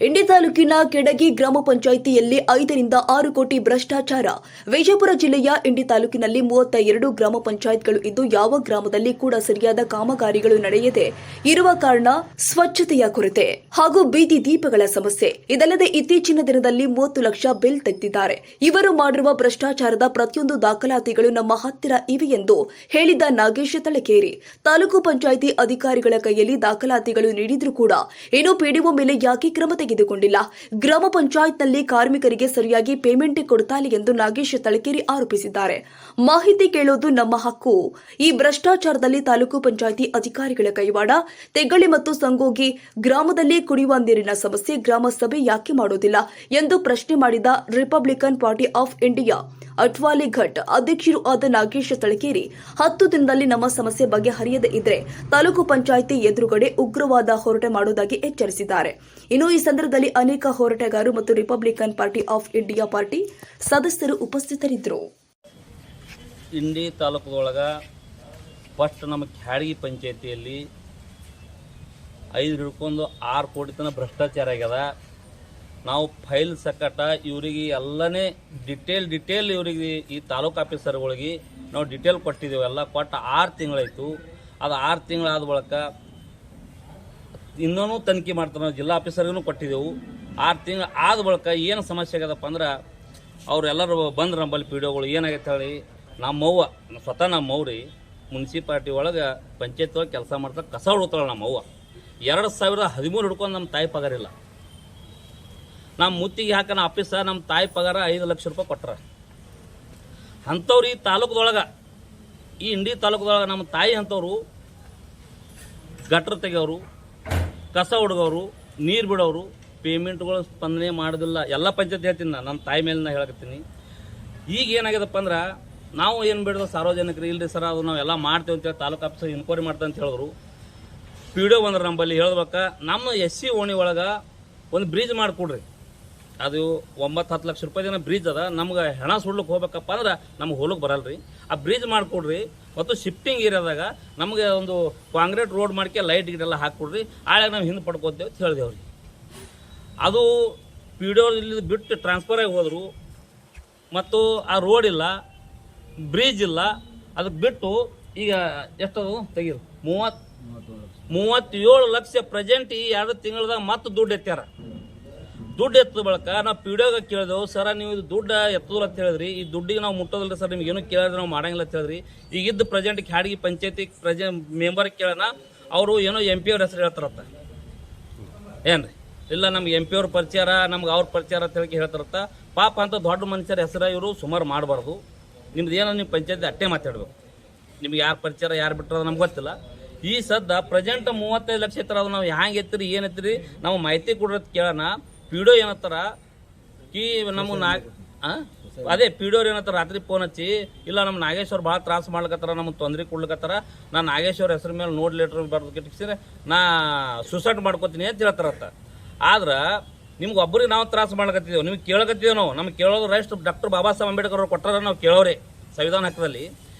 ಇಂಡಿ ತಾಲೂಕಿನ ಕೆಡಗಿ ಗ್ರಾಮ ಪಂಚಾಯಿತಿಯಲ್ಲಿ 5 ರಿಂದ 6 ಕೋಟಿ ಭ್ರಷ್ಟಾಚಾರ. ವಿಜಯಪುರ ಜಿಲ್ಲೆಯ ಇಂಡಿ ತಾಲೂಕಿನಲ್ಲಿ 32 ಗ್ರಾಮ ಪಂಚಾಯತ್ಗಳು ಇದ್ದು ಯಾವ ಗ್ರಾಮದಲ್ಲಿ ಕೂಡ ಸರಿಯಾದ ಕಾಮಗಾರಿಗಳು ನಡೆಯದೆ ಇರುವ ಕಾರಣ ಸ್ವಚ್ಛತೆಯ ಕೊರತೆ ಹಾಗೂ ಬೀದಿ ದೀಪಗಳ ಸಮಸ್ಯೆ. ಇದಲ್ಲದೆ ಇತ್ತೀಚಿನ ದಿನದಲ್ಲಿ 30 ಲಕ್ಷ ಬಿಲ್ ತೆಗೆದಿದ್ದಾರೆ. ಇವರು ಮಾಡಿರುವ ಭ್ರಷ್ಟಾಚಾರದ ಪ್ರತಿಯೊಂದು ದಾಖಲಾತಿಗಳು ನಮ್ಮ ಹತ್ತಿರ ಇವೆ ಎಂದು ಹೇಳಿದ ನಾಗೇಶ್ ತಳಕೇರಿ. ತಾಲೂಕು ಪಂಚಾಯಿತಿ ಅಧಿಕಾರಿಗಳ ಕೈಯಲ್ಲಿ ದಾಖಲಾತಿಗಳು ನೀಡಿದ್ರೂ ಕೂಡ ಇನ್ನು ಪಿಡಿಒ ಮೇಲೆ ಯಾಕೆ ಕ್ರಮ ತೆಗೆದುಕೊಂಡಿಲ್ಲ? ಗ್ರಾಮ ಪಂಚಾಯತ್ನಲ್ಲಿ ಕಾರ್ಮಿಕರಿಗೆ ಸರಿಯಾಗಿ ಪೇಮೆಂಟ್ ಕೊಡ್ತಾ ಇಲ್ಲ ಎಂದು ನಾಗೇಶ್ ತಳಕೇರಿ ಆರೋಪಿಸಿದ್ದಾರೆ. ಮಾಹಿತಿ ಕೇಳೋದು ನಮ್ಮ ಹಕ್ಕು. ಈ ಭ್ರಷ್ಟಾಚಾರದಲ್ಲಿ ತಾಲೂಕು ಪಂಚಾಯಿತಿ ಅಧಿಕಾರಿಗಳ ಕೈವಾಡ. ತೆಗ್ಗಳಿ ಮತ್ತು ಸಂಗೋಗಿ ಗ್ರಾಮದಲ್ಲಿ ಕುಡಿಯುವ ನೀರಿನ ಸಮಸ್ಯೆ ಗ್ರಾಮ ಸಭೆ ಯಾಕೆ ಮಾಡೋದಿಲ್ಲ ಎಂದು ಪ್ರಶ್ನೆ ಮಾಡಿದ ರಿಪಬ್ಲಿಕನ್ ಪಾರ್ಟಿ ಆಫ್ ಇಂಡಿಯಾ ಅಟ್ವಾಲಿ ಘಟ್ ಅಧ್ಯಕ್ಷರು ಆದ ನಾಗೇಶ್ ತಳಕೇರಿ 10 ದಿನದಲ್ಲಿ ನಮ್ಮ ಸಮಸ್ಯೆ ಬಗೆಹರಿಯದೇ ಇದ್ರೆ ತಾಲೂಕು ಪಂಚಾಯಿತಿ ಎದುರುಗಡೆ ಉಗ್ರವಾದ ಹೋರಾಟ ಮಾಡುವುದಾಗಿ ಎಚ್ಚರಿಸಿದ್ದಾರೆ. ಇನ್ನು ಈ ಸಂದರ್ಭದಲ್ಲಿ ಅನೇಕ ಹೋರಾಟಗಾರರು ಮತ್ತು Republican party of India party ಸದಸ್ಯರು ಉಪಸ್ಥಿತರಿದ್ದರು. ಇಂಡಿ ತಾಲೂಕದೊಳಗ ಫಸ್ಟ್ ನಮ್ಮ ಕ್ಯಾಡಗಿ ಪಂಚಾಯಿತಿಯಲ್ಲಿ 5 ಹಿಡ್ಕೊಂಡು 6 ಕೋಟಿ ತನಕ ಭ್ರಷ್ಟಾಚಾರ ಆಗ್ಯದ. ನಾವು ಫೈಲ್ ಸಕಟ ಇವರಿಗೆ ಎಲ್ಲನೇ ಡಿಟೇಲ್ ಇವರಿಗೆ ಈ ತಾಲೂಕು ಆಫೀಸರ್ಗಳಿಗೆ ನಾವು ಡಿಟೇಲ್ ಕೊಟ್ಟಿದ್ದೇವೆ. ಎಲ್ಲ ಕೊಟ್ಟು 6 ತಿಂಗಳಾಯಿತು. ಅದು 6 ತಿಂಗಳಾದ ಬಳಿಕ ಇನ್ನೂ ತನಿಖೆ ಮಾಡ್ತಾರೆ. ನಾವು ಜಿಲ್ಲಾ ಆಫೀಸರ್ಗೂ ಕೊಟ್ಟಿದ್ದೆವು. 6 ತಿಂಗಳು ಆದ ಬಳಿಕ ಏನು ಸಮಸ್ಯೆ ಆಗ್ಯದಪ್ಪ ಅಂದ್ರೆ ಅವರೆಲ್ಲರೂ ಬಂದ್ರೆ ನಮ್ಮಲ್ಲಿ ಪಿ ಡಿ ಒಗಳು ಏನಾಗೈತೆ ಹೇಳಿ ನಮ್ಮವ್ವ ಸ್ವತಃ ನಮ್ಮವ್ರಿ ಮುನ್ಸಿಪಾಲ್ಟಿ ಒಳಗೆ ಪಂಚಾಯತ್ ಒಳಗೆ ಕೆಲಸ ಮಾಡ್ತಾರೆ. ಕಸ ಹುಡುಕ್ತಾಳೆ ನಮ್ಮವ್ವ. 2013 ಹಿಡ್ಕೊಂಡು ನಮ್ಮ ತಾಯಿ ಪಗಾರಿಲ್ಲ. ನಮ್ಮ ಮುತ್ತಿಗೆ ಹಾಕನ ಆಫೀಸ ನಮ್ಮ ತಾಯಿ ಪಗಾರ 5 ಲಕ್ಷ ರೂಪಾಯಿ ಕೊಟ್ರ. ಅಂಥವ್ರು ಈ ತಾಲೂಕದೊಳಗೆ ಈ ಇಂಡಿ ತಾಲೂಕದೊಳಗೆ ನಮ್ಮ ತಾಯಿ ಅಂಥವ್ರು ಗಟ್ರ ತೆಗೆಯೋರು, ಕಸ ಹುಡುಗೋರು, ನೀರು ಬಿಡೋರು, ಪೇಮೆಂಟ್ಗಳು ಸ್ಪಂದನೆ ಮಾಡೋದಿಲ್ಲ. ಎಲ್ಲ ಪಂಚಾಯತ್ ಹೇಳ್ತೀನಿ ನನ್ನ ತಾಯಿ ಮೇಲೆ ನಾ ಹೇಳಕತ್ತೀನಿ. ಈಗ ಏನಾಗ್ಯದಪ್ಪ ಅಂದ್ರೆ ನಾವು ಏನು ಬಿಡೋದು ಸಾರ್ವಜನಿಕರು ಇಲ್ಲರಿ ಸರ್ ಅದು ನಾವು ಎಲ್ಲ ಮಾಡ್ತೇವೆ ಅಂತೇಳಿ ತಾಲೂಕು ಆಫೀಸರ್ ಇನ್ಕ್ವೈರಿ ಮಾಡ್ತಾ ಅಂತ ಹೇಳಿದ್ರು. ಪಿ ಡಿ ಒ ಬಂದ್ರೆ ನಂಬಲ್ಲಿ ಹೇಳ್ಬೇಕು ನಮ್ಮ SC ಓಣಿ ಒಳಗೆ ಒಂದು ಬ್ರಿಡ್ಜ್ ಮಾಡಿಕೊಡ್ರಿ. ಅದು 9-10 ಲಕ್ಷ ರೂಪಾಯಿ ಜನ ಬ್ರಿಡ್ಜ್ ಅದ. ನಮ್ಗೆ ಹೆಣ ಸುಡ್ಲಿಕ್ಕೆ ಹೋಗ್ಬೇಕಪ್ಪ ಅಂದ್ರೆ ನಮ್ಗೆ ಹೋಲಕ್ಕೆ ಬರಲ್ರಿ. ಆ ಬ್ರಿಡ್ಜ್ ಮಾಡಿಕೊಡ್ರಿ. ಮತ್ತು ಶಿಫ್ಟಿಂಗ್ ಏರಿಯಾದಾಗ ನಮಗೆ ಒಂದು ಕಾಂಕ್ರೀಟ್ ರೋಡ್ ಮಾಡ್ಕೆ ಲೈಟ್ ಗಿಡೆಲ್ಲ ಹಾಕ್ಕೊಡ್ರಿ. ಆಳಾಗ ನಾವು ಹಿಂದೆ ಪಡ್ಕೋತೇವೆ ಅಂತ ಹೇಳಿದೆವ್ರಿ. ಅದು ಪಿ ಡಿ ಒ ಇಲ್ಲಿ ಬಿಟ್ಟು ಟ್ರಾನ್ಸ್ಫರ್ ಆಗಿ ಹೋದರು. ಮತ್ತು ಆ ರೋಡ್ ಇಲ್ಲ, ಬ್ರಿಡ್ಜ್ ಇಲ್ಲ. ಅದಕ್ಕೆ ಬಿಟ್ಟು ಈಗ ಎಷ್ಟದು ತೆಗೀರು 37 ಲಕ್ಷ ಪ್ರೆಸೆಂಟ್ ಈ 2 ತಿಂಗಳದಾಗ ಮತ್ತೆ ದುಡ್ಡು ಎತ್ತ್ಯಾರ. ದುಡ್ಡು ಎತ್ತದ ಬಳಕ ನಾವು ಪಿ ಡಿ ಒಗೆ ಕೇಳಿದೆವು. ಸರ ನೀವು ಇದು ದುಡ್ಡು ಎತ್ತೋದಿಲ್ಲ ಅಂತ ಹೇಳಿದ್ರಿ. ಈ ದುಡ್ಡಿಗೆ ನಾವು ಮುಟ್ಟೋದಿಲ್ಲ ಸರ್, ನಿಮ್ಗೆ ಏನೂ ಕೇಳಿದ್ರೆ ನಾವು ಮಾಡಂಗಿಲ್ಲ ಅಂತ ಹೇಳಿದ್ರಿ. ಈಗಿದ್ದು ಪ್ರೆಸೆಂಟ್ ಕ್ಯಾಡಗಿ ಪಂಚಾಯತಿ ಮೆಂಬರ್ ಕೇಳೋಣ ಅವರು ಏನೋ MP ಅವ್ರ ಹೆಸರು ಹೇಳ್ತಾರತ್ತ. ಏನ್ರಿ ಇಲ್ಲ ನಮ್ಗೆ MP ಅವ್ರ ಪರಿಚಯ, ನಮ್ಗೆ ಅವ್ರ ಪರಿಚಯ ಅಂತ ಹೇಳಿ ಹೇಳ್ತಾರತ್ತ. ಪಾಪ ಅಂತ ದೊಡ್ಡ ಮನುಷ್ಯರ ಹೆಸರು ಇವರು ಸುಮಾರು ಮಾಡಬಾರ್ದು. ನಿಮ್ದು ಏನೋ ನಿಮ್ಮ ಪಂಚಾಯತಿ ಅಟ್ಟೆ ಮಾತಾಡ್ಬೇಕು. ನಿಮ್ಗೆ ಯಾರು ಪರಿಚಯ ಯಾರು ಬಿಟ್ಟರೆ ನಮ್ಗೆ ಗೊತ್ತಿಲ್ಲ. ಈ ಸದ್ದ ಪ್ರೆಸೆಂಟ್ 35 ಲಕ್ಷ ಎತ್ತರ ಅದು ನಾವು ಹ್ಯಾಂಗೆ ಎತ್ತಿರಿ ಏನು ಎತ್ತಿರಿ ನಾವು ಮಾಹಿತಿ ಕೊಡೋದು ಕೇಳೋಣ. ಪಿ ಡಿ ಒ ಏನತ್ತಾರ ಕಿ ನಮ್ಮ ಅದೇ ಪಿ ಡಿ ಒರು ಏನತ್ತಾರ ರಾತ್ರಿ ಫೋನ್ ಹಚ್ಚಿ ಇಲ್ಲ ನಮ್ಮ ನಾಗೇಶ್ವರ್ ಭಾಳ ತ್ರಾಸ ಮಾಡ್ಲಕತ್ತಾರ, ನಮಗೆ ತೊಂದರೆ ಕೊಡ್ಲಿಕತ್ತಾರ, ನಾನು ನಾಗೇಶ್ವರ ಹೆಸರು ಮೇಲೆ ನೋಡ್ ಲೆಟ್ರ್ ಬರ್ದು ನಾ ಸೂಸೈಡ್ ಮಾಡ್ಕೋತೀನಿ ಅಂತ ಹೇಳ್ತಾರತ್ತ. ಆದ್ರೆ ನಿಮ್ಗೆ ಒಬ್ಬರಿಗೆ ನಾವು ತ್ರಾಸ ಮಾಡ್ಲಕತ್ತಿದ್ದೇವೆ, ನಿಮ್ಗೆ ಕೇಳಕತ್ತಿದ್ದೇವೆ ನಾವು. ನಮ್ಗೆ ಕೇಳೋದು ರೈಟ್ ಡಾಕ್ಟರ್ ಬಾಬಾ ಸಾಹೇಬ್ ಅಂಬೇಡ್ಕರ್ ಅವ್ರು ಕೊಟ್ಟಾರ, ನಾವು ಕೇಳೋರೆ ಸಂವಿಧಾನ ಹಕ್ಕದಲ್ಲಿ.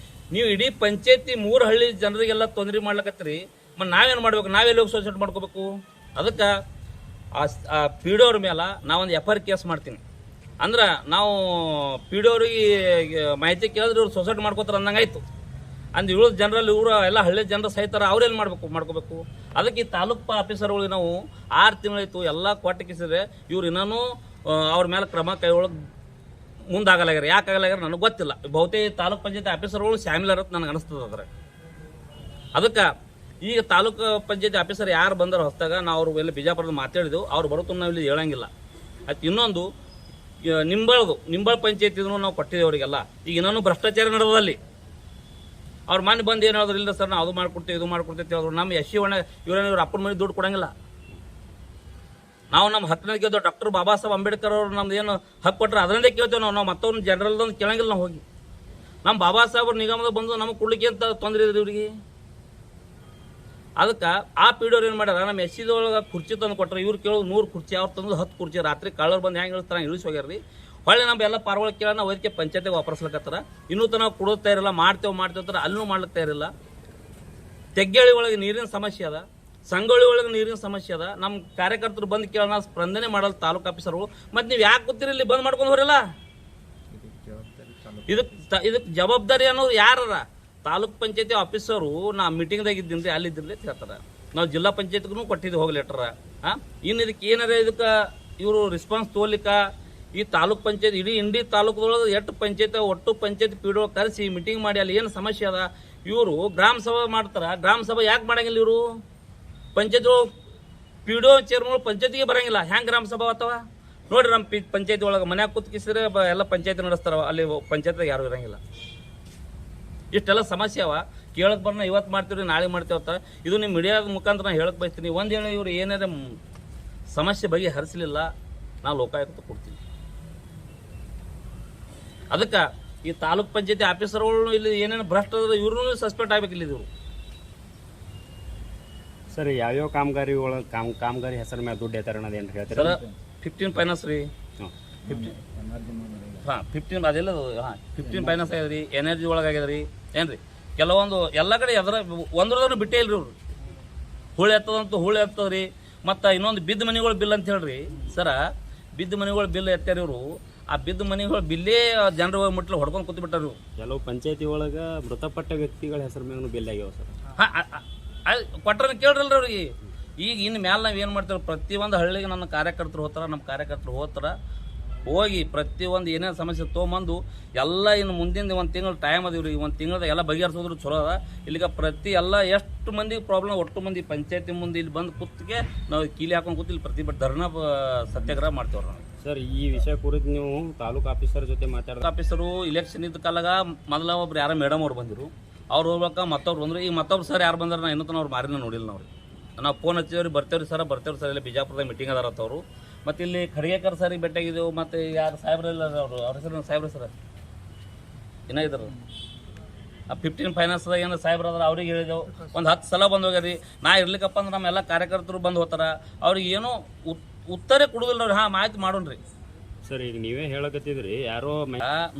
ನೀವು ಇಡೀ ಪಂಚಾಯತಿ 3 ಹಳ್ಳಿ ಜನರಿಗೆಲ್ಲ ತೊಂದರೆ ಮಾಡ್ಲಕತ್ತೀರಿ. ಮತ್ತು ನಾವೇನು ಮಾಡ್ಬೇಕು? ನಾವೆಲ್ಲಿ ಹೋಗಿ ಸೂಸೈಡ್ ಮಾಡ್ಕೋಬೇಕು? ಅದಕ್ಕೆ ಆ ಪಿ ಡಿ ಅವ್ರ ಮೇಲೆ ನಾವೊಂದು FIR ಕೇಸ್ ಮಾಡ್ತೀನಿ. ಅಂದ್ರೆ ನಾವು ಪಿ ಡಿ ಅವ್ರಿಗೆ ಮಾಹಿತಿ ಕೇಳಿದ್ರೆ ಇವ್ರು ಸೂಸೈಡ್ ಮಾಡ್ಕೋತಾರೆ ಅಂದಂಗಾಯ್ತು. ಅಂದ್ ಇವ್ರ ಜನರಲ್ಲಿ ಇವರು ಎಲ್ಲ ಹಳ್ಳಿ ಜನರು ಸಹಿತರ ಅವ್ರೇನು ಮಾಡ್ಕೋಬೇಕು? ಅದಕ್ಕೆ ಈ ತಾಲೂಕು ಆಫೀಸರ್ಗಳಿಗೆ ನಾವು 6 ತಿಂಗಳಾಯ್ತು ಎಲ್ಲ ಕೊಟ್ಟಿಸಿದ್ರೆ ಇವ್ರು ಇನ್ನೂ ಅವ್ರ ಮೇಲೆ ಕ್ರಮ ಕೈಗೊಳ್ಳೋದು ಮುಂದಾಗಲಾಗ್ಯಾರ. ಯಾಕೆ ಆಗಲಾಗ್ಯಾರ ನನಗೆ ಗೊತ್ತಿಲ್ಲ. ಬಹುತೇಕ ತಾಲೂಕು ಪಂಚಾಯತಿ ಆಫೀಸರ್ಗಳು ಶಾಮಿಲ್ ಇರತ್ತೆ ನನಗೆ ಅನಿಸ್ತದೆ ಅದ್ರ. ಅದಕ್ಕೆ ಈಗ ತಾಲೂಕು ಪಂಚಾಯತಿ ಆಫೀಸರ್ ಯಾರು ಬಂದಾರ ಹೊಸದಾಗ ನಾವು ಅವ್ರ ಎಲ್ಲ ಬಿಜಾಪುರದ ಮಾತಾಡಿದೆವು. ಅವ್ರು ಬರುತ್ತ ನಾವು ಇಲ್ಲಿ ಹೇಳಂಗಿಲ್ಲ. ಆಯ್ತು ಇನ್ನೊಂದು ನಿಂಬಳ ಪಂಚಾಯತಿ ಇದನ್ನು ನಾವು ಕೊಟ್ಟಿದ್ದೇವೆ ಅವರಿಗೆಲ್ಲ. ಈಗ ಇನ್ನೂ ಭ್ರಷ್ಟಾಚಾರ ನಡೆದಲ್ಲಿ ಅವ್ರು ಮನೆ ಬಂದು ಏನು ಹೇಳಿದ್ರು ಇಲ್ಲ ಸರ್ ನಾವು ಅದು ಮಾಡ್ಕೊಡ್ತೇವೆ ಇದು ಮಾಡ್ಕೊಡ್ತೇವೆ ಹೇಳಿದ್ರು. ನಮ್ಮ SC ಒಣ ಇವ್ರ ಅಪ್ಪನ ಮನೆ ದುಡ್ಡು ಕೊಡಂಗಿಲ್ಲ. ನಾವು ನಮ್ಮ ಹಕ್ಕನಾಗ ಕೇಳ್ತೇವೆ. ಡಾಕ್ಟರ್ ಬಾಬಾ ಸಾಹೇಬ್ ಅಂಬೇಡ್ಕರ್ ಅವ್ರು ನಮ್ದು ಏನು ಹಕ್ಕು ಕೊಟ್ಟರೆ ಅದನ್ನೇ ಕೇಳ್ತೇವೆ ನಾವು. ಮತ್ತವ್ರನ್ನ ಜನರಲ್ದೊಂದು ಕೇಳಂಗಿಲ್ಲ ನಾವು ಹೋಗಿ. ನಮ್ಮ ಬಾಬಾ ಸಾಹೇಬ್ರ ನಿಗಮದ ಬಂದು ನಮಗೆ ಕೊಡ್ಲಿಕ್ಕೆ ಅಂತ ತೊಂದರೆ ಇದ್ರಿ ಇವ್ರಿಗೆ. ಅದಕ್ಕೆ ಆ ಪಿ ಡಿ ಅವ್ರು ಏನು ಮಾಡ್ಯಾರ ನಮ್ಮ SC ಒಳಗೆ ಕುರ್ಚಿ ತಂದು ಕೊಟ್ಟರೆ ಇವ್ರು ಕೇಳೋದು 100 ಕುರ್ಚಿ, ಅವ್ರು ತಂದು 10 ಕುರ್ಚಿ. ರಾತ್ರಿ ಕಳ್ಳರು ಬಂದು ಹೆಂಗೆ ಇಳಿಸ್ತಾರೆ ಇಳಿಸಿ ಹೋಗ್ಯಾರ್ರಿ. ಹೊಳ್ಳಿ ನಮ್ಮ ಎಲ್ಲ ಪಾರ್ವಳ ಕೇಳ ನಾವು ಅದಕ್ಕೆ ಪಂಚಾಯತಿಗೆ ವಾಪರ್ಸ್ಲಕತ್ತಾರ. ಇನ್ನೂ ನಾವು ಕೊಡೋದು ತಯಾರಿಲ್ಲ. ಮಾಡ್ತೇವೆ ಅಂತಾರೆ ಅಲ್ಲೂ ಮಾಡ್ಲಿಕ್ಕೆ ತಯಾರಿಲ್ಲ. ತೆಗ್ಗೇಳಿ ಒಳಗೆ ನೀರಿನ ಸಮಸ್ಯೆ ಅದ, ಸಂಗೊಳ್ಳಿ ಒಳಗೆ ನೀರಿನ ಸಮಸ್ಯೆ ಅದ. ನಮ್ಮ ಕಾರ್ಯಕರ್ತರು ಬಂದು ಕೇಳೋಣ, ಸ್ಪಂದನೆ ಮಾಡಲ್ಲ ತಾಲೂಕು ಆಫೀಸರು. ಮತ್ತು ನೀವು ಯಾಕೆ ಕೂತೀರಿ ಇಲ್ಲಿ ಬಂದ್ ಮಾಡ್ಕೊಂಡು ಹೋರಲ್ಲ? ಇದಕ್ಕೆ ಜವಾಬ್ದಾರಿ ಅನ್ನೋದು ಯಾರ? ತಾಲೂಕ್ ಪಂಚಾಯತಿ ಆಫೀಸರು ನಾ ಮೀಟಿಂಗ್ದಾಗ ಇದ್ದೀನಿ ಅಲ್ಲಿದ್ದಿರ್ಲಿ ಅಂತ ಹೇಳ್ತಾರೆ. ನಾವು ಜಿಲ್ಲಾ ಪಂಚಾಯತ್ಗೂ ಕೊಟ್ಟಿದ್ದು ಹೋಗಿ ಲೆಟರ್. ಇನ್ನು ಇದಕ್ಕೆ ಏನಾರ ಇದಕ್ಕೆ ಇವರು ರೆಸ್ಪಾನ್ಸ್ ತೋಲಿಕ್ಕ ಈ ತಾಲೂಕ್ ಪಂಚಾಯತ್ ಇಡೀ ಇಂಡಿ ತಾಲೂಕದೊಳಗೆ ಎಷ್ಟು ಪಂಚಾಯತ್ ಒಟ್ಟು ಪಂಚಾಯತ್ ಪಿಡಿಒ ಕರೆಸಿ ಮೀಟಿಂಗ್ ಮಾಡಿ ಅಲ್ಲಿ ಏನು ಸಮಸ್ಯೆ ಅದ ಇವರು ಗ್ರಾಮ ಸಭಾ ಮಾಡ್ತಾರ. ಗ್ರಾಮ ಸಭಾ ಯಾಕೆ ಮಾಡಂಗಿಲ್ಲ ಇವರು? ಪಂಚಾಯತ್ ಪಿಡಿಒ ಚೇರ್ಮನ್ ಪಂಚಾಯತಿಗೆ ಬರಂಗಿಲ್ಲ, ಹೆಂಗೆ ಗ್ರಾಮ ಸಭಾ ಅಥವಾ ನೋಡ್ರಿ. ನಮ್ಮ ಪಂಚಾಯತಿ ಒಳಗೆ ಮನ್ಯಾಗ ಕೂತ್ಕಿಸಿದ್ರೆ ಎಲ್ಲ ಪಂಚಾಯತಿ ನಡೆಸ್ತಾರ, ಅಲ್ಲಿ ಪಂಚಾಯತ್ದಾಗ ಯಾರು ಇರಂಗಿಲ್ಲ. ಇಷ್ಟೆಲ್ಲ ಸಮಸ್ಯೆ ಅವ. ಕೇಳಕ್ ಬರ್ನ ಇವತ್ತು ಮಾಡ್ತೀವಿ ನಾಳೆ ಮಾಡ್ತೇವತ್ತ. ಇದು ನಿಮ್ಮ ಮೀಡಿಯಾದ ಮುಖಾಂತರ ನಾನು ಹೇಳಕ್ ಬಯಸ್ತೀನಿ. ಒಂದು ಹೇಳಿ ಇವ್ರು ಏನಾರ ಸಮಸ್ಯೆ ಬಗ್ಗೆ ಹರಿಸಲಿಲ್ಲ, ನಾವು ಲೋಕಾಯುಕ್ತ ಕೊಡ್ತೀವಿ. ಅದಕ್ಕೆ ಈ ತಾಲೂಕ್ ಪಂಚಾಯತಿ ಆಫೀಸರ್ಗಳು ಇಲ್ಲಿ ಏನೇನು ಭ್ರಷ್ಟ ಇವ್ರೂ ಸಸ್ಪೆಂಡ್ ಆಗ್ಬೇಕು ಇಲ್ಲಿ ಇವರು. ಸರ್ ಯಾವ್ಯಾವ ಕಾಮಗಾರಿ ಒಳಗೆ ಕಾಮಗಾರಿ ಹೆಸರು ಮೇಲೆ ದುಡ್ಡು ಐತಾರ ಅನ್ನೋದು ಏನು ಹೇಳ್ತಾರೆ ಸರ್? 15 ಫೈನಾನ್ಸ್ ರೀ, 15 ಅದೆಲ್ಲ 15 ಫೈನಾನ್ಸ್ ಆಗ್ಯದ್ರಿ, ಎನರ್ಜಿ ಒಳಗೆ ಆಗ್ಯದ್ರಿ ಏನ್ರಿ. ಕೆಲವೊಂದು ಎಲ್ಲ ಕಡೆ ಎದ್ರ ಒಂದ್ರದನ್ನು ಬಿಟ್ಟೇ ಇಲ್ರಿ ಇವ್ರು. ಹುಳಿ ಎತ್ತದಂತೂ ಹುಳಿ ಎತ್ತದ್ರಿ. ಮತ್ತು ಇನ್ನೊಂದು ಬಿದ್ದ ಮನೆಗಳ ಬಿಲ್ ಅಂತ ಹೇಳ್ರಿ ಸರ, ಬಿದ್ದ ಮನೆಗಳ ಬಿಲ್ ಎತ್ತಾರ ಇವರು. ಆ ಬಿದ್ದ ಮನೆಗಳ ಬಿಲ್ಲೇ ಜನರು ಮುಟ್ಲಿ ಹೊಡ್ಕೊಂಡು ಕೂತು ಬಿಟ್ಟಾರ. ಕೆಲವು ಪಂಚಾಯತಿ ಒಳಗೆ ಮೃತಪಟ್ಟ ವ್ಯಕ್ತಿಗಳ ಹೆಸರು ಮೇಲೆ ಬಿಲ್ ಆಗ್ಯಾವ ಸರ್. ಕೊಟ್ರ ಕೇಳ್ರಲ್ರಿ ಅವ್ರಿಗೆ. ಈಗ ಇನ್ನು ಮ್ಯಾಲೆ ನಾವು ಏನು ಮಾಡ್ತೇವೆ, ಪ್ರತಿಯೊಂದು ಹಳ್ಳಿಗೆ ನನ್ನ ಕಾರ್ಯಕರ್ತರು ಹೋಗ್ತಾರ, ನಮ್ಮ ಕಾರ್ಯಕರ್ತರು ಹೋಗಿ ಪ್ರತಿಯೊಂದು ಏನೇನು ಸಮಸ್ಯೆ ತೊಗೊಂಬಂದು ಎಲ್ಲ ಇನ್ನು ಮುಂದಿನ ಒಂದು ತಿಂಗಳು ಟೈಮ್ ಅದಿವ್ರಿ. ಒಂದು ತಿಂಗಳದಾಗ ಎಲ್ಲ ಬಗೆಹರಿಸೋದ್ರು ಚಲೋ ಅದ. ಇಲ್ಲಿಗ ಪ್ರತಿ ಎಲ್ಲ ಎಷ್ಟು ಮಂದಿ ಪ್ರಾಬ್ಲಮ್ ಒಟ್ಟು ಮಂದಿ ಪಂಚಾಯತಿ ಮುಂದೆ ಇಲ್ಲಿ ಬಂದು ಕೂತ್ಗೆ ನಾವು ಕೀಲಿ ಹಾಕೊಂಡು ಕೂತು ಇಲ್ಲಿ ಪ್ರತಿಭಟನೆ ಧರ್ನಾ ಸತ್ಯಾಗ್ರಹ ಮಾಡ್ತೇವ್ರಿ ನಾವು. ಸರ್ ಈ ವಿಷಯ ಕುರಿತು ನೀವು ತಾಲೂಕು ಆಫೀಸರ್ ಜೊತೆ ಮಾತಾಡೋದು? ಆಫೀಸರು ಇಲೆಕ್ಷನ್ ಇದ್ದ ಕಾಲಾಗ ಮೊದಲ ಒಬ್ರು ಯಾರೋ ಮೇಡಮ್ ಅವ್ರು ಬಂದಿರು, ಅವ್ರು ಹೋಗ್ಬೇಕಾ ಮತ್ತವ್ರು ಬಂದ್ರು. ಈಗ ಮತ್ತೊಬ್ರು ಸರ್ ಯಾರು ಬಂದಾರ ನಾ ಇನ್ನೂ ಅವ್ರು ಮಾರಿನ ನೋಡಿಲ್ಲ ನಾವು. ನಾವು ಫೋನ್ ಹಚ್ಚಿದವ್ರಿ, ಬರ್ತೇವ್ರಿ ಸರ್ ಇಲ್ಲಿ ಬಿಜಾಪುರದಾಗ ಮೀಟಿಂಗ್ ಅದಾರತ್ತ ಅವರು. ಮತ್ತು ಇಲ್ಲಿ ಖಡ್ಗೇಕರ್ ಸರಿಗೆ ಭೇಟಿಯಾಗಿದ್ದೆವು. ಮತ್ತು ಯಾರು ಸಾಹೇಬ್ರಲ್ಲ ಅವರು, ಅವ್ರ ಹೆಸರು ಸಾಹೇಬ್ರ ಸರ್ ಏನಾಗಿದ್ರು ಆ 15 ಫೈನಾನ್ಸ್ದಾಗ ಏನೋ ಸಾಹೇಬ್ರ ಅದ್ರ ಅವ್ರಿಗೆ ಹೇಳಿದೆವು. ಒಂದು 10 ಸಲ ಬಂದು ಹೋಗ್ಯಾರಿ. ನಾ ಇರ್ಲಿಕ್ಕಪ್ಪ ಅಂದ್ರೆ ನಮ್ಮೆಲ್ಲ ಕಾರ್ಯಕರ್ತರು ಬಂದು ಹೋಗ್ತಾರ, ಅವ್ರಿಗೆ ಏನೋ ಉತ್ತರ ಕೊಡುದಿಲ್ಲ ಅವ್ರಿ. ಹಾಂ ಮಾಹಿತಿ ಮಾಡೋಣ್ರಿ ಸರ್. ಈಗ ನೀವೇ ಹೇಳಕತ್ತಿದ್ರಿ ಯಾರೋ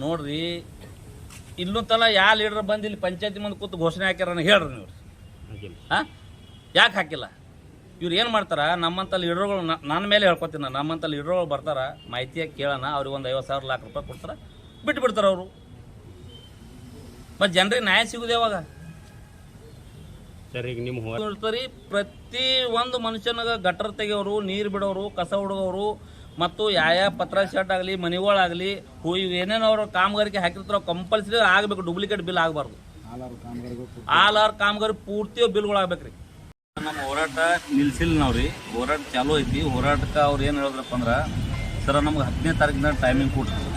ನೋಡ್ರಿ, ಇಲ್ಲೂ ತಲ ಯಾವ ಲೀಡರ್ ಬಂದು ಇಲ್ಲಿ ಪಂಚಾಯತಿ ಮುಂದೆ ಕೂತು ಘೋಷಣೆ ಹಾಕ್ಯಾರ ಹೇಳ್ರಿ ನೀವು. ಹಾಂ ಯಾಕೆ ಹಾಕಿಲ್ಲ? ಇವ್ರು ಏನು ಮಾಡ್ತಾರ, ನಮ್ಮಂತ ಲೀಡರ್ಗಳು ನನ್ನ ಮೇಲೆ ಹೇಳ್ಕೊತೀನಿ ನಾನು, ನಮ್ಮಂತ ಲೀಡರ್ಗಳು ಬರ್ತಾರ, ಮಾಹಿತಿಯಾಗಿ ಕೇಳೋಣ, ಅವ್ರಿಗೆ ಒಂದು 50,000 ಲಕ್ಷ ರೂಪಾಯಿ ಕೊಡ್ತಾರ, ಬಿಟ್ಟು ಬಿಡ್ತಾರೆ ಅವರು. ಮತ್ತು ಜನರಿಗೆ ನ್ಯಾಯ ಸಿಗುದು ಯಾವಾಗ ಸರ್? ಈಗ ನಿಮ್ಮ ಇರ್ತಾರೆ ಪ್ರತಿ ಒಂದು ಮನುಷ್ಯನಾಗ ಗಟರ್ ತೆಗೆಯೋರು, ನೀರು ಬಿಡೋರು, ಕಸ ಹುಡುಗೋರು, ಮತ್ತು ಯಾವ ಪತ್ರ ಶರ್ಟ್ ಆಗಲಿ ಮನೆಗಳಾಗಲಿ ಏನೇನು ಅವರು ಕಾಮಗಾರಿಕೆ ಹಾಕಿರ್ತಾರೋ ಕಂಪಲ್ಸರಿ ಆಗಬೇಕು. ಡೂಪ್ಲಿಕೇಟ್ ಬಿಲ್ ಆಗಬಾರ್ದು. ಆಲ್ ಆರ್ ಕಾಮಗಾರಿ ಪೂರ್ತಿ ಬಿಲ್ಗಳು ಆಗ್ಬೇಕ್ರಿ. ನಮ್ಮ ಹೋರಾಟ ನಿಲ್ಸಿಲ್ಲ ನಾವ್ರಿ, ಹೋರಾಟ ಚಾಲೂ ಐತಿ. ಹೋರಾಟಕ್ಕೆ ಅವ್ರು ಏನು ಹೇಳಿದ್ರಪ್ಪ ಅಂದ್ರೆ, ಸರ ನಮ್ಗೆ 10ನೇ ತಾರೀಕಿನ ಟೈಮಿಂಗ್ ಕೊಡ್ತೀವಿ.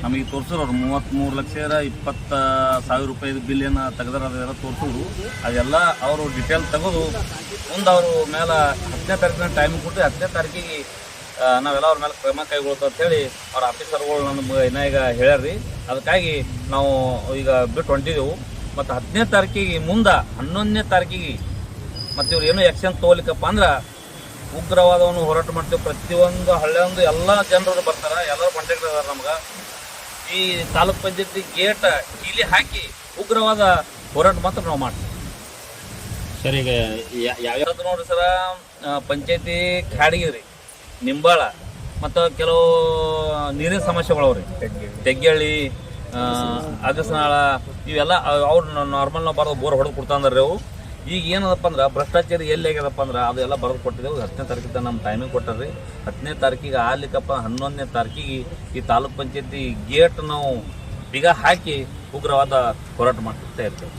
ನಮಗೆ ತೋರಿಸೋರು ಅವ್ರು 33,20,000 ರೂಪಾಯಿ ಬಿಲ್ ಏನು ತೆಗೆದಾರ ಅದೆಲ್ಲ ತೋರಿಸೋದು. ಅದೆಲ್ಲ ಅವರು ಡಿಟೇಲ್ ತೆಗೆದು ಮುಂದೆ ಅವರು ಮೇಲೆ 10ನೇ ತಾರೀಕಿನ ಟೈಮಿಂಗ್ ಕೊಟ್ಟು 10ನೇ ತಾರೀಕಿಗೆ ನಾವೆಲ್ಲ ಅವ್ರ ಮೇಲೆ ಕ್ರಮ ಕೈಗೊಳ್ತಾ ಅಂತೇಳಿ ಅವ್ರ ಆಫೀಸರ್ಗಳು ನಮ್ಗೆ ಇನ್ನೂ ಈಗ ಹೇಳ್ಯಾರ್ರಿ. ಅದಕ್ಕಾಗಿ ನಾವು ಈಗ ಬಿಟ್ಟು ಹೊಂಟಿದ್ದೆವು. ಮತ್ತು 10ನೇ ತಾರೀಕಿಗೆ ಮುಂದೆ 11ನೇ ತಾರೀಕಿಗೆ ಮತ್ತು ಇವ್ರು ಏನೋ ಆ್ಯಕ್ಷನ್ ತೊಗೊಲಿಕ್ಕಪ್ಪ ಅಂದ್ರೆ ಉಗ್ರವಾದವನ್ನು ಹೋರಾಟ ಮಾಡ್ತೇವೆ. ಪ್ರತಿಯೊಂದು ಹಳ್ಳಿಯೊಂದು ಎಲ್ಲ ಜನರು ಬರ್ತಾರೆ, ಎಲ್ಲರೂ ಕಾಂಟ್ಯಾಕ್ಟ್ ಅದಾರ ನಮ್ಗೆ. ಈ ತಾಲೂಕ್ ಪಂಚಾಯತಿ ಗೇಟ್ ಕೀಲಿ ಹಾಕಿ ಉಗ್ರವಾದ ಹೋರಾಟ ಮಾತ್ರ ನಾವು ಮಾಡ್ತೀವಿ ಸರ್. ಈಗ ಯಾವ ನೋಡ್ರಿ ಸರ, ಪಂಚಾಯತಿ ಖಾಡಗಿರಿ, ನಿಂಬಾಳ ಮತ್ತು ಕೆಲವು ನೀರಿನ ಸಮಸ್ಯೆಗಳವ್ರಿ, ತೆಗ್ಗಳ್ಳಿ, ಅಗಸನಾಳ, ಇವೆಲ್ಲ ಅವ್ರು ನಾರ್ಮಲ್ ನಾವು ಬರೋದು ಬೋರ್ ಹೊಡೆದು ಕೊಡ್ತಾ ಅಂದ್ರೆ ಅವು. ಈಗ ಏನದಪ್ಪ ಅಂದ್ರೆ ಭ್ರಷ್ಟಾಚಾರ ಎಲ್ಲಿ ಆಗ್ಯದಪ್ಪ ಅಂದ್ರೆ ಅದೆಲ್ಲ ಬರೆದು ಕೊಟ್ಟಿದ್ದೆವು. 10ನೇ ತಾರೀಕಿಗೆ ನಮ್ಮ ಟೈಮಿಂಗ್ ಕೊಟ್ಟಾರ್ರಿ. 10ನೇ ತಾರೀಕಿಗೆ ಆಗ್ಲಿಕ್ಕಪ್ಪ 11ನೇ ತಾರೀಕಿಗೆ ಈ ತಾಲೂಕ್ ಪಂಚಾಯತಿ ಗೇಟ್ ನಾವು ಬಿಗ ಹಾಕಿ ಉಗ್ರವಾದ ಹೋರಾಟ ಮಾಡ್ತಾ ಇರ್ತೇವೆ.